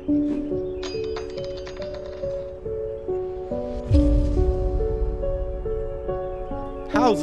How's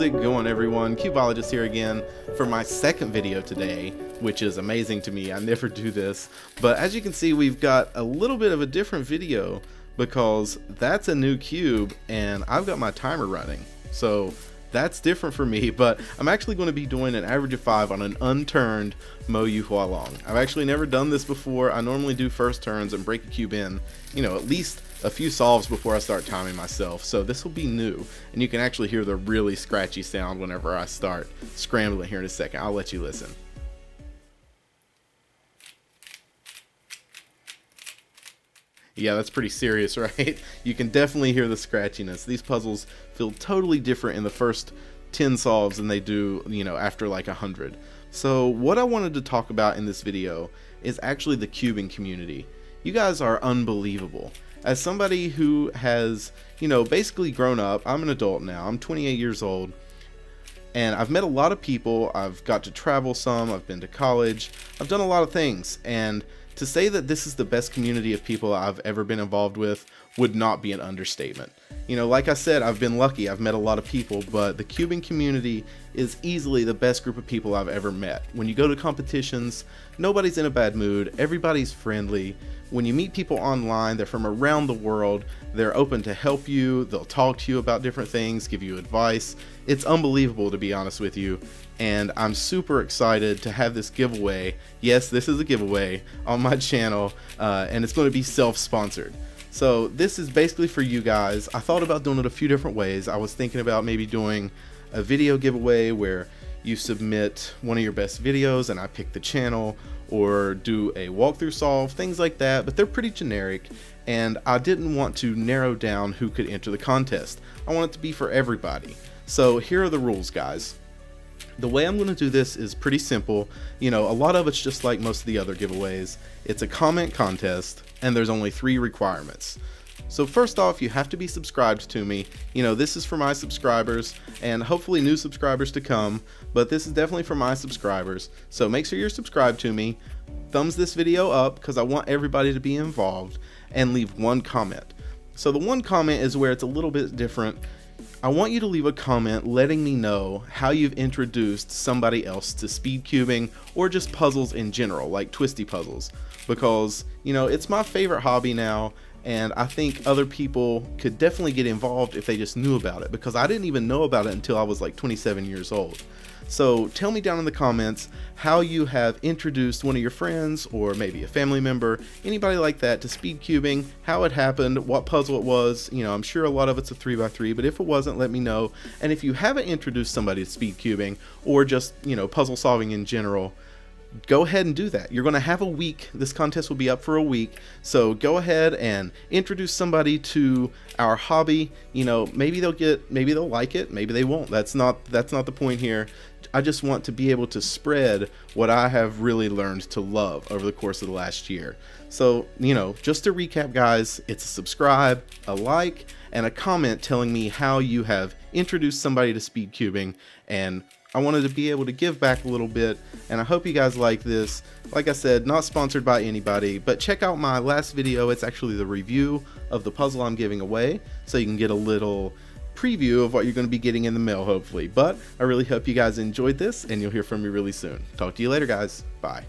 it going, everyone? Cubeologist here again for my second video today, which is amazing to me. I never do this, but as you can see, we've got a little bit of a different video because that's a new cube and I've got my timer running. So that's different for me, but I'm actually going to be doing an average of 5 on an unturned MoYu HuaLong. I've actually never done this before. I normally do first turns and break a cube in, at least a few solves before I start timing myself. So this will be new, and you can actually hear the really scratchy sound whenever I start scrambling here in a second. I'll let you listen. Yeah, that's pretty serious, right? You can definitely hear the scratchiness. These puzzles feel totally different in the first 10 solves than they do, after like 100. So what I wanted to talk about in this video is actually the cubing community. You guys are unbelievable. As somebody who has, basically grown up, I'm an adult now, I'm 28 years old, and I've met a lot of people. I've got to travel some, I've been to college, I've done a lot of things, and to say that this is the best community of people I've ever been involved with would not be an understatement. Like I said, I've been lucky, I've met a lot of people, but the cubing community is easily the best group of people I've ever met. When you go to competitions, nobody's in a bad mood, everybody's friendly. When you meet people online, they're from around the world, they're open to help you, they'll talk to you about different things, give you advice. It's unbelievable, to be honest with you, and I'm super excited to have this giveaway. Yes, this is a giveaway on my channel, and it's going to be self-sponsored. So this is basically for you guys. I thought about doing it a few different ways. I was thinking about maybe doing a video giveaway where you submit one of your best videos and I pick the channel, or do a walkthrough solve, things like that, but they're pretty generic, and I didn't want to narrow down who could enter the contest. I want it to be for everybody. So here are the rules, guys. The way I'm going to do this is pretty simple. A lot of it's just like most of the other giveaways. It's a comment contest, and there's only 3 requirements. So first off, you have to be subscribed to me. This is for my subscribers and hopefully new subscribers to come, but this is definitely for my subscribers. So make sure you're subscribed to me, thumbs this video up because I want everybody to be involved, and leave 1 comment. So the 1 comment is where it's a little bit different. I want you to leave a comment letting me know how you've introduced somebody else to speed cubing or just puzzles in general, like twisty puzzles, because it's my favorite hobby now, and I think other people could definitely get involved if they just knew about it, because I didn't even know about it until I was like 27 years old. So tell me down in the comments how you have introduced one of your friends, or maybe a family member, anybody like that, to speed cubing, how it happened, what puzzle it was. I'm sure a lot of it's a 3x3, but if it wasn't, let me know. And if you haven't introduced somebody to speed cubing, or just puzzle solving in general, go ahead and do that. You're going to have a week. This contest will be up for a week, so go ahead and introduce somebody to our hobby. Maybe they'll like it, maybe they won't. That's not the point here. I just want to be able to spread what I have really learned to love over the course of the last year. So, just to recap, guys, it's a subscribe, a like, and a comment telling me how you have introduced somebody to speed cubing, and I wanted to be able to give back a little bit, and I hope you guys like this. Like I said, not sponsored by anybody, but check out my last video. It's actually the review of the puzzle I'm giving away, so you can get a little preview of what you're going to be getting in the mail, hopefully. But I really hope you guys enjoyed this, and you'll hear from me really soon. Talk to you later, guys. Bye.